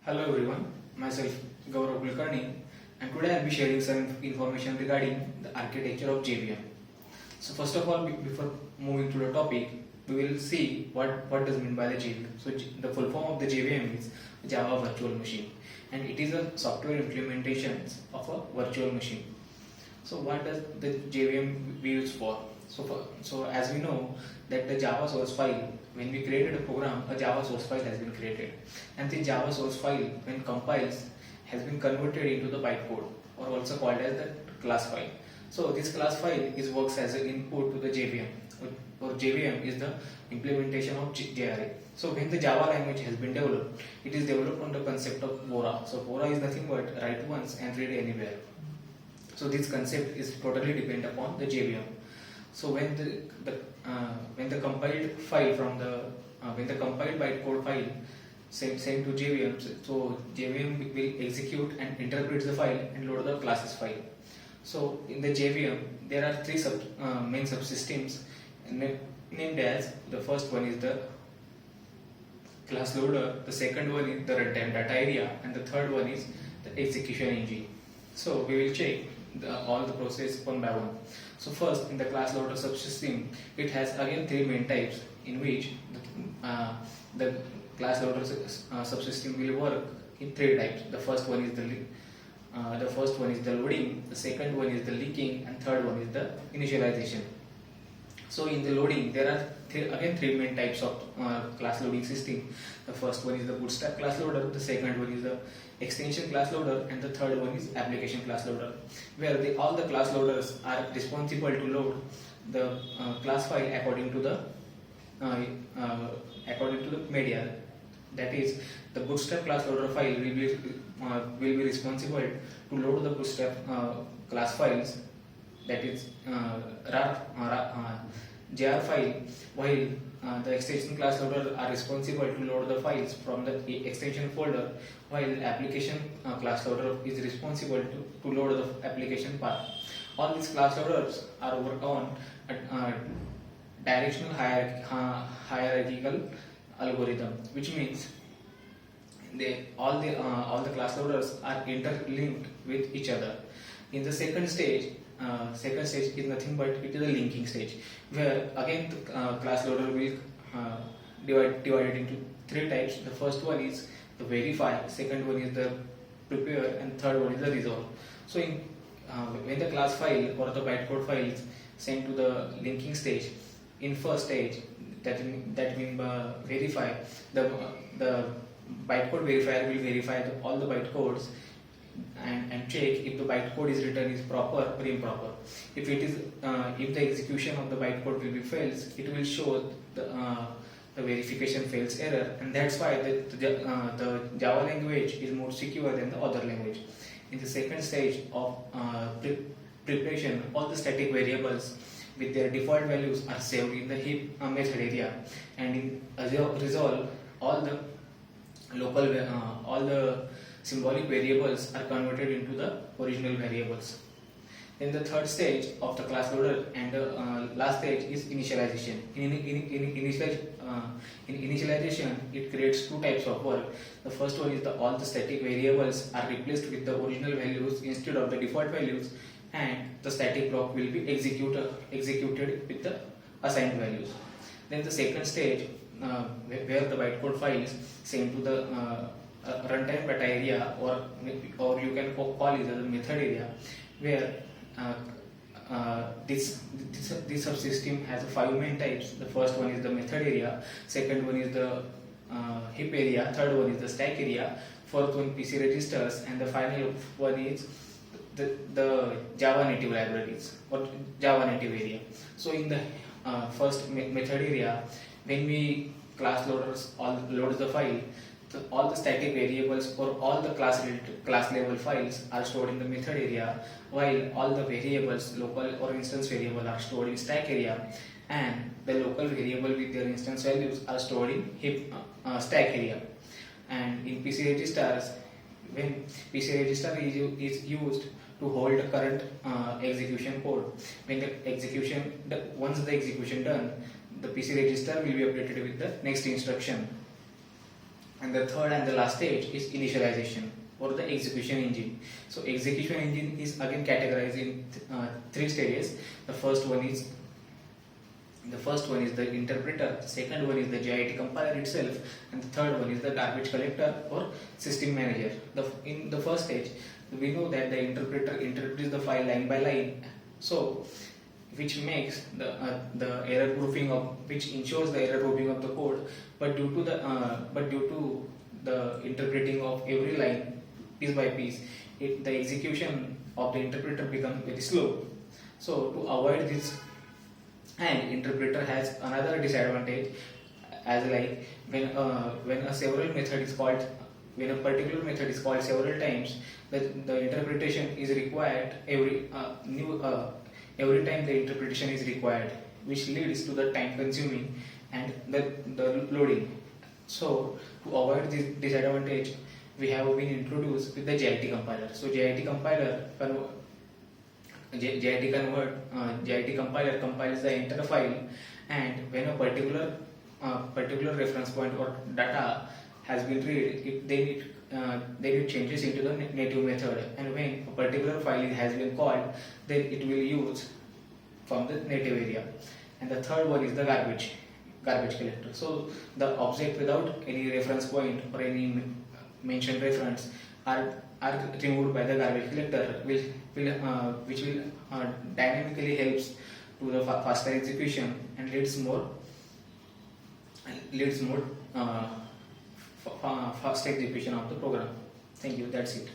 Hello everyone, myself Gaurav Kulkarni, and today I'll be sharing some information regarding the architecture of JVM. So first of all, before moving to the topic, we will see what does mean by the JVM. So the full form of the JVM is Java Virtual Machine, and it is a software implementation of a virtual machine. So what does the JVM be used for? So as we know that the Java source file, when we created a program, a Java source file has been created, and the Java source file, when compiles, has been converted into the bytecode, or also called as the class file. So this class file works as an input to the JVM, or JVM is the implementation of JRA. So when the Java language has been developed, it is developed on the concept of VORA. So VORA is nothing but write once and read anywhere. So this concept is totally dependent upon the JVM. So when the compiled file from the when the compiled bytecode file sent to JVM, so JVM will execute and interpret the file and load the classes file. So in the JVM there are three main subsystems named as, the first one is the class loader, the second one is the runtime data area, and the third one is the execution engine. So we will check all the process one by one. So first, in the class loader subsystem, it has again three main types, in which the class loader subsystem will work in three types. The first one is the loading, the second one is the linking, and third one is the initialization. So in the loading, there are again three main types of class loading system. The first one is the bootstrap class loader, the second one is the extension class loader, and the third one is application class loader, where all the class loaders are responsible to load the class file according to the media. That is, the bootstrap class loader file will be responsible to load the bootstrap class files, that is JR file, while the extension class loader are responsible to load the files from the extension folder, while application class loader is responsible to load the application path. All these class loaders are work on directional hierarchical algorithm, which means all the class loaders are interlinked with each other. In the second stage is nothing but it is a linking stage, where again the class loader will divided into three types. The first one is the verify, second one is the prepare, and third one is the resolve. So when the class file or the bytecode file is sent to the linking stage, in first stage, that means verify, the bytecode verifier will verify all the bytecodes and check if the bytecode is written is proper or improper. If the execution of the bytecode will be fails, it will show the verification fails error, and that's why the Java language is more secure than the other language. In the second stage of preparation, all the static variables with their default values are saved in the heap method area, and in resolve, all the symbolic variables are converted into the original variables. Then the third stage of the class loader and the last stage is initialization. In initialization, it creates two types of work. The first one is all the static variables are replaced with the original values instead of the default values, and the static block will be executed with the assigned values. Then the second stage, where the bytecode files sent to the runtime data area, or you can call it as the method area, where this subsystem has five main types. The first one is the method area, second one is the heap area, third one is the stack area, fourth one PC registers, and the final one is the Java native libraries or Java native area. So in the first method area, when we class loaders loads the file, all the static variables or all the class level files are stored in the method area, while all the variables, local or instance variable, are stored in stack area, and the local variable with their instance values are stored in heap stack area. And in PC registers, when PC register is used to hold the current execution code, when once the execution done, the PC register will be updated with the next instruction. And the third and the last stage is initialization or the execution engine. So execution engine is again categorized in three stages. The first one is the interpreter, the second one is the JIT compiler itself, and the third one is the garbage collector or system manager. In the first stage, we know that the interpreter interprets the file line by line, so which makes the error proofing of which ensures the error proofing of the code. But due to the interpreting of every line piece by piece, the execution of the interpreter becomes very slow. So to avoid this, and interpreter has another disadvantage, as like when a particular method is called several times, the interpretation is required every time the interpretation is required, which leads to the time consuming and the loading. So to avoid this disadvantage, we have been introduced with the JIT compiler. So JIT compiler compiles the entire file, and when a particular reference point or data has been read, then it changes into the native method, and when a particular file has been called, then it will use from the native area. And the third one is the garbage collector. So the object without any reference point or any mentioned reference are removed by the garbage collector, which will dynamically helps to the faster execution and leads more fast execution of the program. Thank you. That's it.